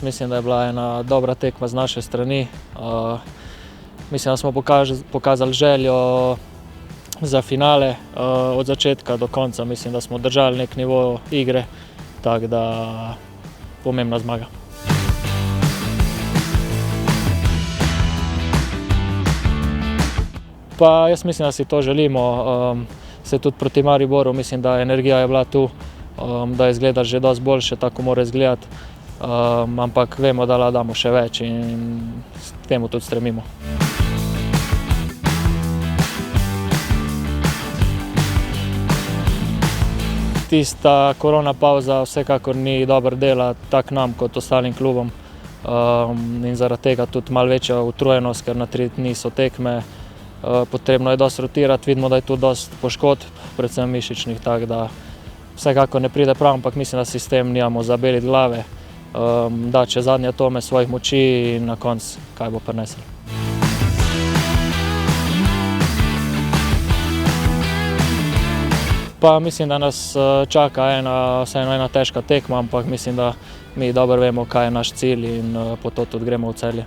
mislim, da je bila ena dobra tekma z naše strani. Mislim, da smo pokazali željo za finale od začetka do konca. Mislim, da smo držali nek nivo igre, tako da pomembna zmaga. Pa jaz mislim, da si to želimo. Se tudi proti Mariboru, mislim, da energija je bila tu, da je izgleda že dosti boljše, tako mora izgledati. Ampak vemo, da lahko damo še več in k temu tudi stremimo. Tista korona pavza vsekakor ni dober dela tako nam kot ostalim klubom. In zaradi tega tudi malo večja utrujenost, ker na 3 dni so tekme. Potrebno je dosti rotirati, vidimo, da je tu dosti poškodb, predvsem mišičnih, tako da vsekakor ne pride prav, ampak mislim, da si s tem nimamo zabeliti glave, dati še zadnje atome svojih moči in na koncu kaj bo prineslo. Pa mislim, da nas čaka vseeno ena težka tekma, ampak mislim, da mi dobro vemo, kaj je naš cilj in po to tudi gremo v Celje.